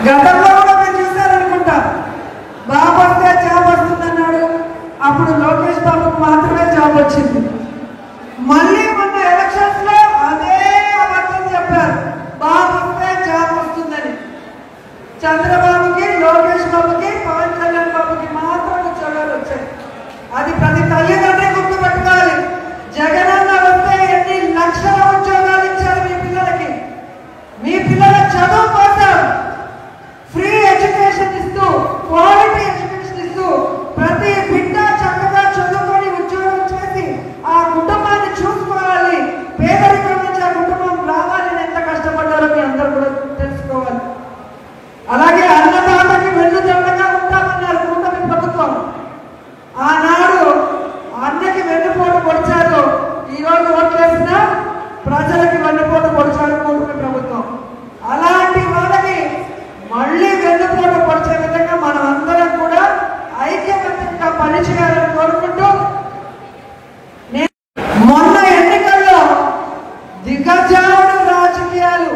గతంలో కూడా మీరు చూశారనుకుంటా, బాబు వస్తే జాబ్ వస్తుందన్నాడు. అప్పుడు లోకేష్ బాబుకు మాత్రమే జాబ్ వచ్చింది. మళ్ళీ మొన్న ఎలక్షన్స్ లో అదే అబద్ధం చెప్పారు, బాబు వస్తే జాబ్ వస్తుందని. చంద్రబాబుకి, లోకేష్ బాబుకి, పవన్ కళ్యాణ్ బాబుకి మాత్రం ఉద్యోగాలు వచ్చాయి. అది ప్రతి తల్లిదండ్రి గుర్తుపెట్టుకోవాలి. జగనన్న వస్తే ఎన్ని లక్షల ఉద్యోగాలు ఇచ్చారు మీ పిల్లలకి. మీ పిల్లల చదువు కోసం ఫ్రీ ఎడ్యుకేషన్ ఇస్తూ, క్వాలిటీ ఎడ్యుకేషన్ ఇస్తూ, ప్రతి బిడ్డ చక్కగా చదువుకొని ఉద్యోగం చేసి ఆ కుటుంబాన్ని చూసుకోవాలి, పేదరికం నుంచి ఆ కుటుంబం రావాలని ఎంత కష్టపడ్డారో మీ అందరూ కూడా తెలుసుకోవాలి. అలాగే అన్నదాతకి వెన్నుదన్నుగా ఉంటామన్నారు కూటమి ప్రభుత్వం. ఆనాడు అన్నకి వెన్నుపోటు పొడిచారు, ఈరోజు ఓట్లేసిన ప్రజలకి వెన్నుపోటు పొడిచారు కూటమి ప్రభుత్వం. అలాంటి వాళ్ళకి మళ్ళీ వెన్నుపోటు పొడిచే విధంగా మనం అందరం కూడా ఐక్యమత్యంగా పనిచేయాలని కోరుకుంటూ, మొన్న ఎన్నికల్లో దిగజారుడు రాజకీయాలు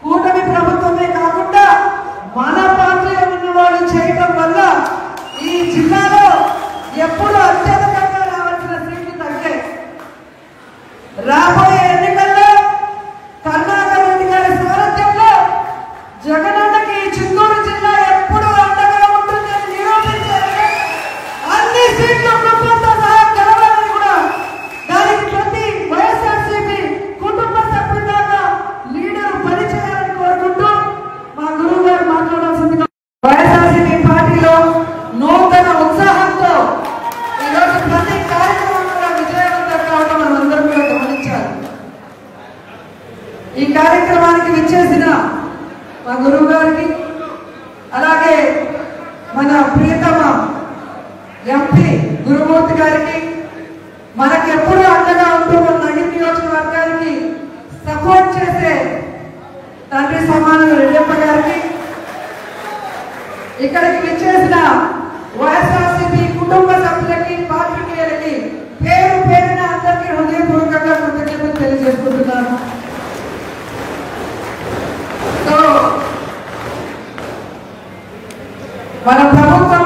కూటమి ప్రభుత్వమే కాకుండా మన పార్టీలో ఉన్న వాళ్ళు చేయడం వల్ల ఈ జిల్లాలో ఎప్పుడు అత్యధికంగా రావాల్సిన సీట్లు తగ్గాయి. రాబోయే ఎన్నికల్లో కరుణాకర్ రెడ్డి గారి సారథ్యంలో జగనన్నకి చిత్తూరు జిల్లా ఎప్పుడు అండగా ఉంటుందని నిరూపించారు. అన్ని సీట్లు కుటుంబంతో సహా గెలవాలని కూడా, దానికి ప్రతి వైఎస్ఆర్సీపీ కుటుంబ సభ్యులాగా లీడర్ పనిచేయాలని కోరుకుంటూ మా గురువు గారు మాట్లాడాల్సిందిగా. వైఎస్ఆర్సీపీ పార్టీలో నూతన ఉత్సాహంతో ఈరోజు ప్రతి కార్యక్రమం కూడా విజయవంతం కావడం మనం అందరం కూడా గమనించాలి. ఈ కార్యక్రమానికి విచ్చేసిన మా గురువు గారికి, అలాగే మన ప్రియతమ ఎంపీ గురుమూర్తి గారికి, మనకి ఎప్పుడు అండగా ఉంటూ మన నగిరి నియోజకవర్గానికి సపోర్ట్ చేసే తండ్రి సమానులు రెడ్డప్ప గారికి, ఇక్కడికి విచ్చేసిన వైఎస్ఆర్సీపీ కుటుంబ సభ్యులకి, పాత్రికేయులకి పేరు పేరున అందరికీ హృదయపూర్వకంగా కృతజ్ఞతలు తెలియజేసుకుంటున్నాను. సో మన ప్రభుత్వం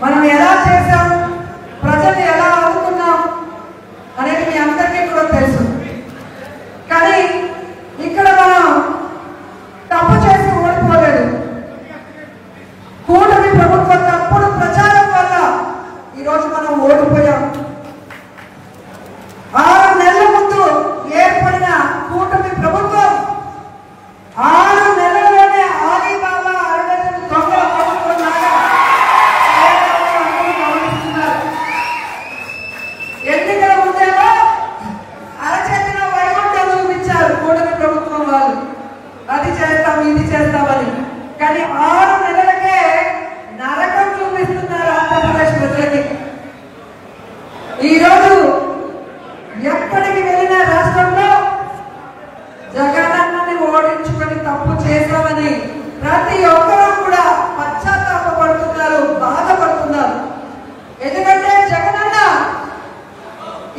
మనం ఎలా చేశాం, ప్రజల్ని ఎలా ఆదుకున్నాం అనేది మీ అందరికీ కూడా తెలుసు. కానీ ఇక్కడ మనం తప్పు చేసి ఓడిపోలేదు. కూటమి ప్రభుత్వ తప్పుడు ప్రచారం వల్ల ఈరోజు మనం ఓడిపోయాం. 6 నెలల ముందు ఏర్పడిన కూటమి ప్రభుత్వం 6 నెలల్లోనే ఆలీబాబా అరడజను దొంగల ప్రభుత్వం లాగా గమనిస్తున్నారు. ఎన్నికల ముందేమో అరచేతిన వైకుంఠం చూపించారు కూటమి ప్రభుత్వం వాళ్ళు, అది చేస్తాం ఇది చేస్తామని. కానీ 6 నెలలకే నరకం చూపిస్తున్నారు ఆంధ్రప్రదేశ్ ప్రజలకి. ఈరోజు ఎక్కడికి వెళ్ళిన రాష్ట్రంలో జగనన్నని ఓడించుకొని తప్పు చేశామని ప్రతి ఒక్కరూ కూడా పశ్చాత్తాపడుతున్నారు, బాధపడుతున్నారు. ఎందుకంటే జగనన్న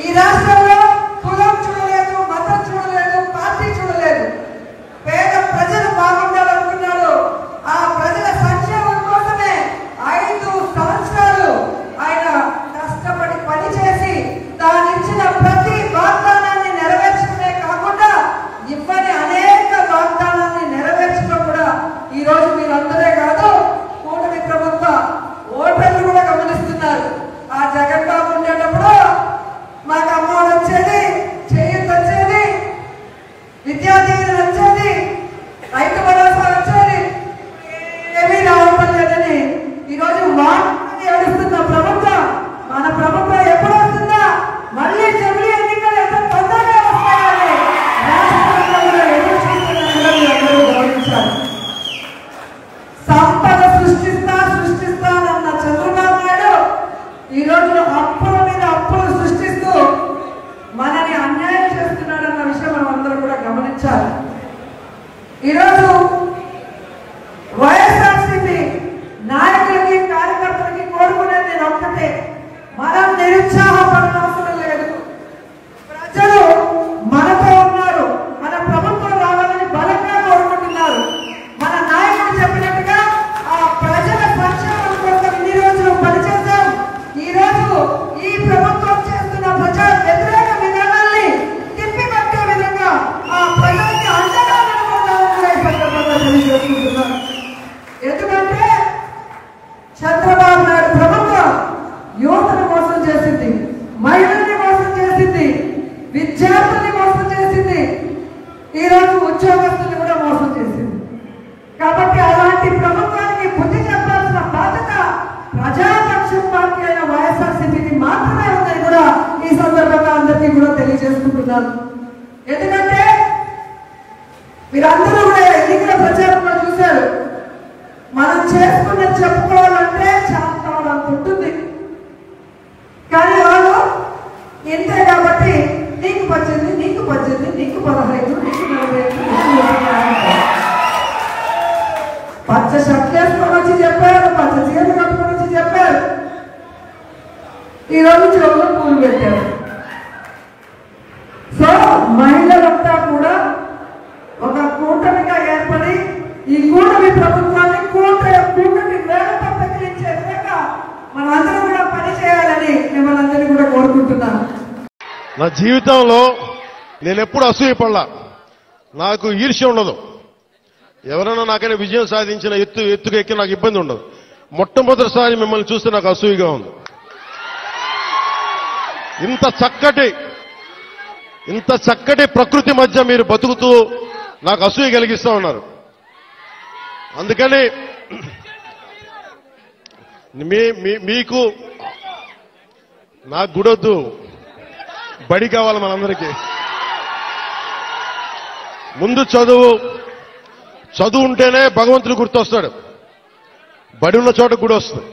ఈ రాష్ట్రంలో కులం చూడలేదు, మతం చూడలేదు, పార్టీ చూడలేదు. పేద ప్రజలు బాగుండాలనుకున్నాడు. ఆ ప్రజల సంక్షేమం కోసమే 5 సంవత్సరాలు ఆయన కష్టపడి పనిచేసి తానిచ్చిన ప్రతి వాగ్దానాన్ని నెరవేర్చడమే కాకుండా ఇవ్వని అనేక వాగ్దానాన్ని నెరవేర్చడం కూడా ఈరోజు మీరందరే కాదు, కూటమి ప్రభుత్వ ఓటర్లు కూడా గమనిస్తున్నారు. ఆ జగన్ బాబు ఉండేటప్పుడు మాకు అమ్మఒడి వచ్చేది, చేయూత వచ్చేది, విద్యా దీవెన వచ్చేది, రైతు భరోసా వచ్చేది, ఏమీ రావడం లేదని ఈరోజు వాటిని ఏడుస్తున్న ప్రభుత్వం మన ప్రభుత్వం ఎప్పుడు వస్తుందా, మళ్ళీ జమిలీ ఎన్నికలు ఎంత తొందరగా వస్తాయని రాష్ట్రంలో కూడా ఎదురు చూస్తున్నారని అందరూ గమనించారు. సంపద సృష్టిస్తానన్న చంద్రబాబు నాయుడు ఈరోజు అప్పుల మీద అప్పులు సృష్టిస్తూ మనని అన్యాయం చేస్తున్నాడన్న విషయం మనం అందరూ కూడా గమనించాలి. ఈరోజు వైఎస్ఆర్సీపీ నాయకులకి, కార్యకర్తలకి కోరుకునేది నేను ఒక్కటే, మనం నిరుత్సాహపడిన అవసరం లేదు. ప్రజలు మనతో ఉన్నారు, మన ప్రభుత్వం రావాలని బలంగా కోరుకుంటున్నారు. మన తెలియజేసుకుంటున్నాను. ఎందుకంటే చంద్రబాబు నాయుడు ప్రభుత్వం యువతను మోసం చేసింది, మహిళల్ని మోసం చేసింది, విద్యార్థుల్ని మోసం చేసింది, ఈరోజు ఉద్యోగస్తుల్ని కూడా మోసం చేసింది. కాబట్టి అలాంటి ప్రభుత్వానికి బుద్ధి చెప్పాల్సిన బాధ్యత ప్రజాపక్షం పార్టీ అయిన వైఎస్ఆర్సీపీకి మాత్రమే ఉందని కూడా ఈ సందర్భంగా అందరికీ కూడా తెలియజేసుకుంటున్నాను. ఎందుకంటే మీరందరూ కూడా ఎన్నికల ప్రచారంలో చూశారు, మనం చేసుకున్న చెప్పుకోవాలంటే చాలా ఉంటుంది. కానీ వాళ్ళు ఇంతే కాబట్టి నీకు 18, నీకు 18, నీకు 15, నీకు 45, పచ్చ షర్ట్లు వేసుకొని వచ్చి చెప్పారు, పచ్చ చీరలు కట్టుకొని వచ్చి చెప్పారు. ఈరోజు చెవులో పూలు పెట్టారు. సో మహిళలంతా కూడా ఒక కూటమిగా ఏర్పడి ఈ కూటమి ప్రభుత్వాన్ని కూటమి వేగంతో తగ్గించే విధంగా మనందరం కూడా పనిచేయాలని మిమ్మల్ని అందరినీ కూడా కోరుకుంటున్నాను. నా జీవితంలో నేను ఎప్పుడు అసూయపడలా, నాకు ఈర్ష్య ఉండదు. ఎవరైనా నాకైనా విజయం సాధించిన ఎత్తుకు ఎక్కి నాకు ఇబ్బంది ఉండదు. మొట్టమొదటిసారి మిమ్మల్ని చూస్తే నాకు అసూయగా ఉంది. ఇంత చక్కటి ప్రకృతి మధ్య మీరు బతుకుతూ నాకు అసూయ కలిగిస్తా ఉన్నారు. అందుకని మీకు నాకు గుడొద్దు, బడి కావాలి మనందరికీ. ముందు చదువు ఉంటేనే భగవంతుడు గుర్తొస్తాడు, బడి ఉన్న చోట గుడి వస్తుంది.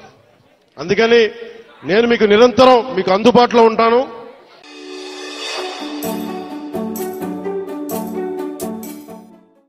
అందుకని నేను మీకు నిరంతరం మీకు అందుబాటులో ఉంటాను.